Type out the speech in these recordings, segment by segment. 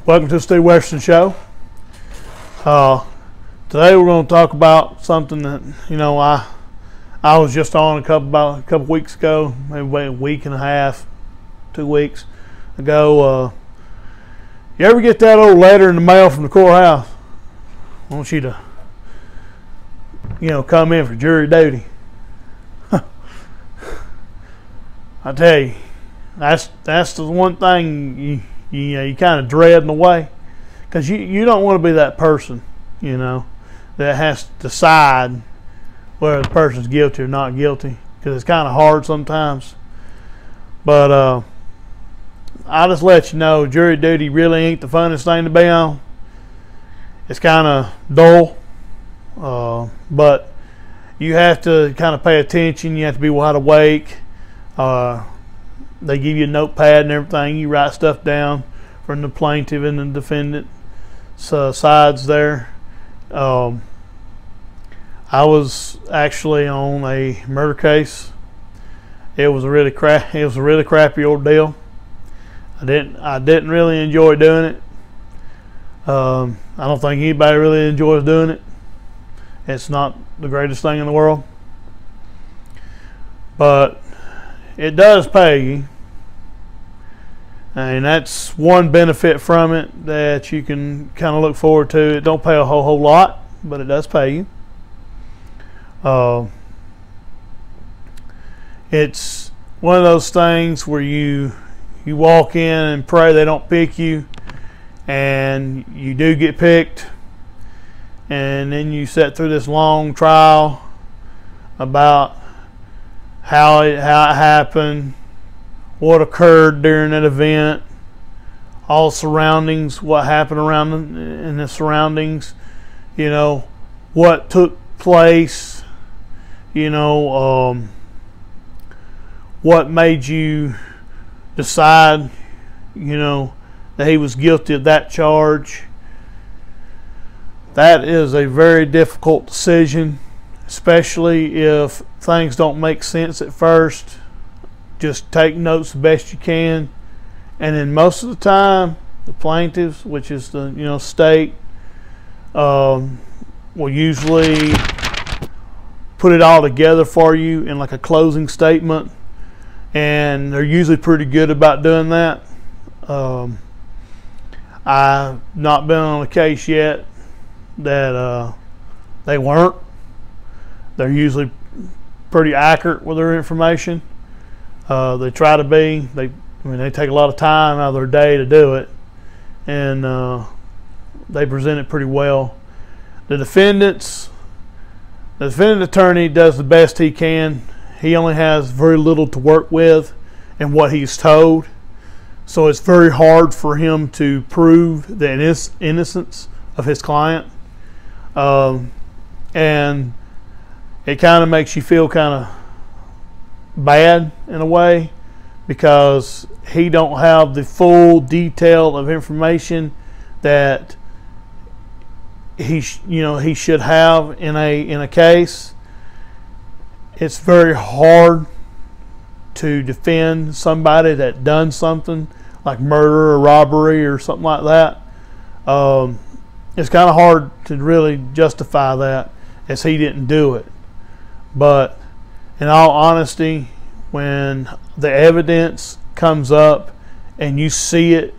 Welcome to the Westerson show. Today we're going to talk about something that I was just on about a couple weeks ago, maybe a week and a half, 2 weeks ago. You ever get that old letter in the mail from the courthouse? I want you to, come in for jury duty. I tell you, that's the one thing you kind of dread in a way, because you don't want to be that person, that has to decide whether the person's guilty or not guilty, because it's kind of hard sometimes. But I'll just let you know, jury duty really ain't the funnest thing to be on. It's kind of dull, but you have to kind of pay attention. You have to be wide awake. They give you a notepad and everything. You write stuff down from the plaintiff and the defendant sides there. I was actually on a murder case. It was a really crappy ordeal. I didn't really enjoy doing it. I don't think anybody really enjoys doing it. It's not the greatest thing in the world, but it does pay you, and that's one benefit from it that you can kind of look forward to. It don't pay a whole lot, but it does pay you. It's one of those things where you walk in and pray they don't pick you, and you do get picked, and then you sit through this long trial about how it happened, what occurred during that event, all surroundings, what happened around in the surroundings, what took place, what made you decide, that he was guilty of that charge. That is a very difficult decision, especially if things don't make sense at first. Just take notes the best you can, and then most of the time the plaintiffs, which is the state, will usually put it all together for you in like a closing statement, and they're usually pretty good about doing that. I've not been on a case yet that they weren't. They're usually pretty accurate with their information. They try to be. They take a lot of time out of their day to do it, and they present it pretty well. The defendant attorney does the best he can. He only has very little to work with in what he's told, so it's very hard for him to prove the innocence of his client, and it kind of makes you feel kind of bad in a way, because he don't have the full detail of information that he should have in a case. It's very hard to defend somebody that done something like murder or robbery or something like that. It's kind of hard to really justify that, as he didn't do it. But in all honesty, when the evidence comes up and you see it,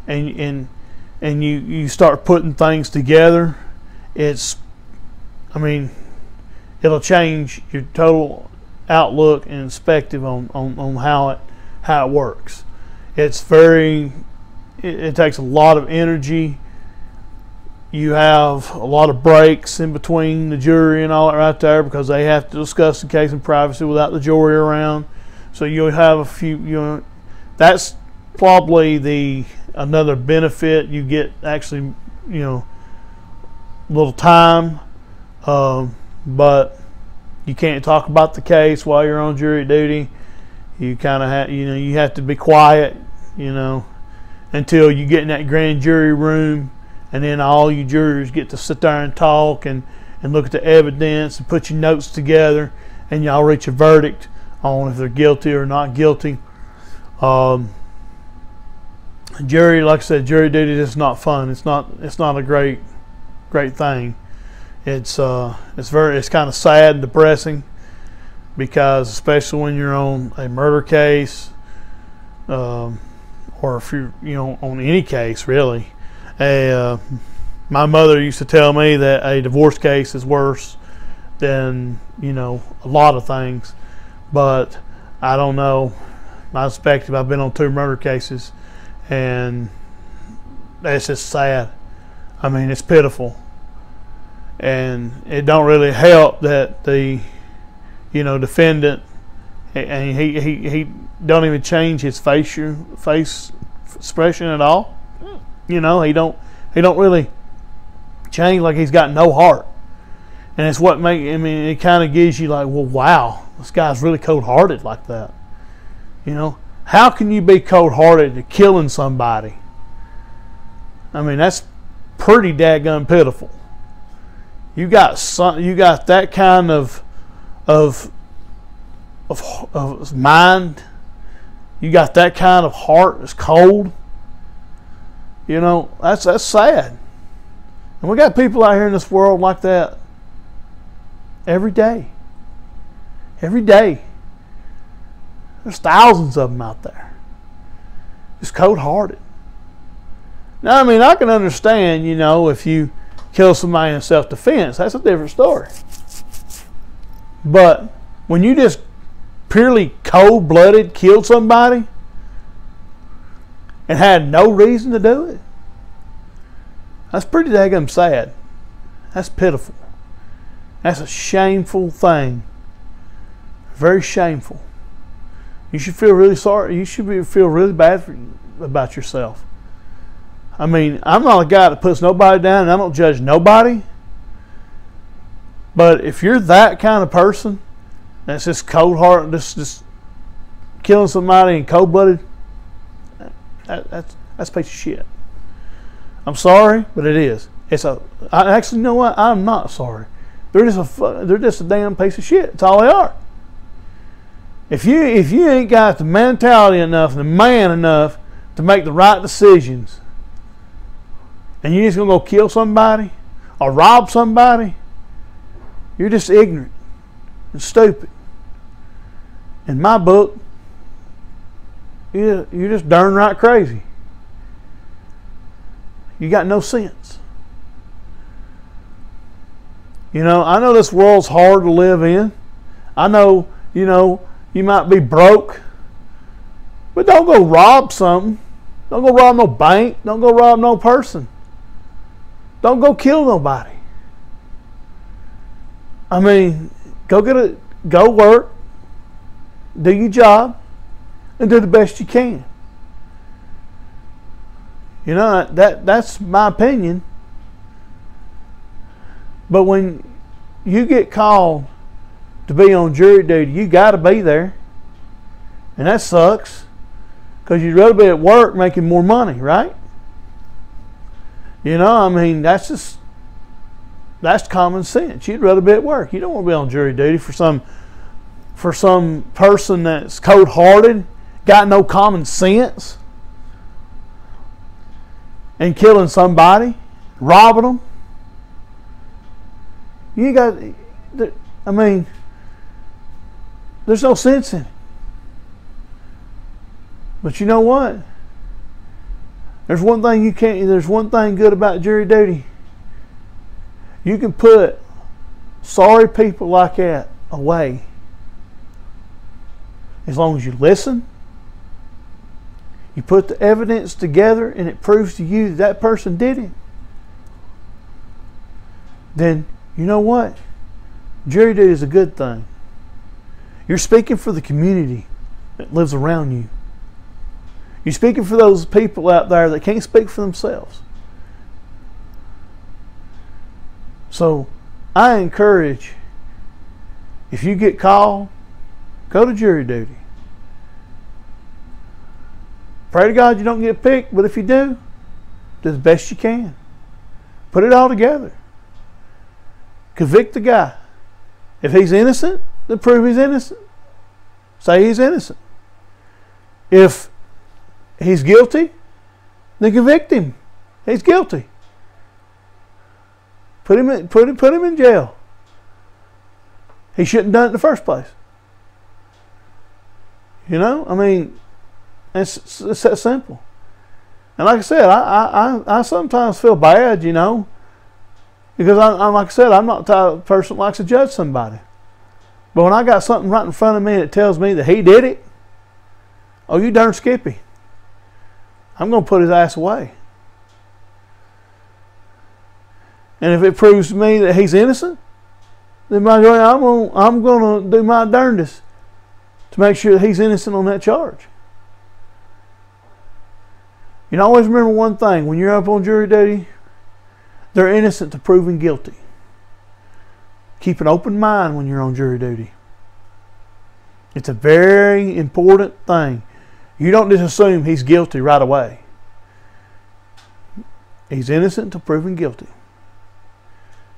and you start putting things together, it'll change your total outlook and perspective on how it works. It takes a lot of energy. You have a lot of breaks in between the jury and all that right there, because they have to discuss the case in privacy without the jury around. So you'll have a few, that's probably another benefit. You get actually, little time, but you can't talk about the case while you're on jury duty. You kind of have, you have to be quiet, until you get in that grand jury room, and then all you jurors get to sit there and talk and look at the evidence and put your notes together, and y'all reach a verdict on if they're guilty or not guilty. jury, like I said, jury duty is not fun. It's not a great thing. It's kind of sad and depressing, because especially when you're on a murder case, or if you're on any case really. My mother used to tell me that a divorce case is worse than a lot of things, but I don't know. My perspective, I've been on 2 murder cases, and it's just sad. I mean, it's pitiful, and it don't really help that the defendant, and he don't even change his face expression at all. He don't really change, like he's got no heart. And it's what it kind of gives you like, well, wow, this guy's really cold-hearted like that. How can you be cold-hearted to killing somebody? I mean, that's pretty daggone pitiful. You got that kind of mind. You got that kind of heart that's cold. That's sad. And we got people out here in this world like that every day. Every day. There's thousands of them out there. Just cold-hearted. Now, I can understand, if you kill somebody in self-defense, that's a different story. But when you just purely cold-blooded killed somebody and had no reason to do it, that's pretty daggum sad. That's pitiful. That's a shameful thing. Very shameful. You should feel really sorry. You should feel really bad about yourself. I'm not a guy that puts nobody down, and I don't judge nobody. But if you're that kind of person that's just cold-hearted, just killing somebody and cold-blooded, that's a piece of shit. I'm sorry, but it is. Actually, you know what? I'm not sorry. They're just a damn piece of shit. That's all they are. If you ain't got the mentality enough, the man enough to make the right decisions, and you're just gonna go kill somebody or rob somebody, you're just ignorant and stupid. In my book, you're just darn right crazy. You got no sense. I know this world's hard to live in. I know, you might be broke, but don't go rob something. Don't go rob no bank. Don't go rob no person. Don't go kill nobody. Go work, do your job, and do the best you can. That's my opinion. But when you get called to be on jury duty, you got to be there. And that sucks, because you'd rather be at work making more money, right? That's common sense. You'd rather be at work. You don't want to be on jury duty for some person that's cold-hearted, got no common sense, and killing somebody, robbing them. There's no sense in it. But you know what? There's one thing good about jury duty. You can put sorry people like that away as long as you listen. You put the evidence together and it proves to you that person did it. Then you know what? Jury duty is a good thing. You're speaking for the community that lives around you. You're speaking for those people out there that can't speak for themselves. So I encourage, if you get called, go to jury duty. Pray to God you don't get picked, but if you do the best you can. Put it all together. Convict the guy. If he's innocent, then prove he's innocent. Say he's innocent. If he's guilty, then convict him. He's guilty. Put him in jail. He shouldn't have done it in the first place. You know, I mean, it's that simple. And like I said, I sometimes feel bad, you know, because I'm like I said, I'm not the type of person that likes to judge somebody. But when I got something right in front of me that tells me that he did it, oh, you darn Skippy, I'm going to put his ass away. And if it proves to me that he's innocent, then by the way, I'm going to do my darndest to make sure that he's innocent on that charge. You know, always remember one thing. When you're up on jury duty, they're innocent to proven guilty. Keep an open mind when you're on jury duty. It's a very important thing. You don't just assume he's guilty right away. He's innocent to proven guilty.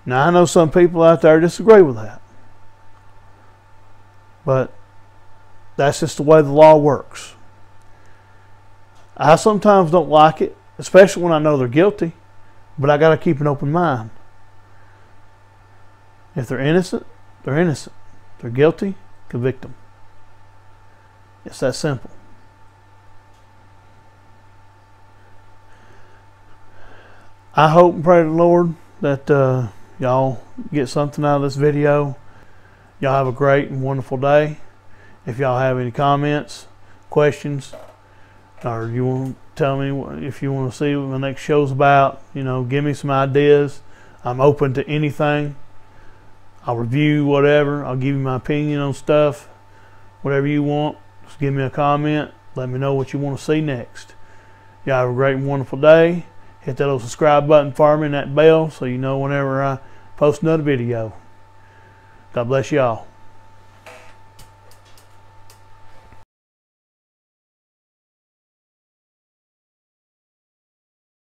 Now, I know some people out there disagree with that. But that's just the way the law works. I sometimes don't like it, especially when I know they're guilty, but I got to keep an open mind. If they're innocent, they're innocent. If they're guilty, convict them. It's that simple. I hope and pray to the Lord that y'all get something out of this video. Y'all have a great and wonderful day. If y'all have any comments, questions, or you want to tell me if you want to see what my next show's about, you know, give me some ideas. I'm open to anything. I'll review whatever. I'll give you my opinion on stuff. Whatever you want, just give me a comment. Let me know what you want to see next. Y'all have a great and wonderful day. Hit that little subscribe button for me and that bell so you know whenever I post another video. God bless y'all.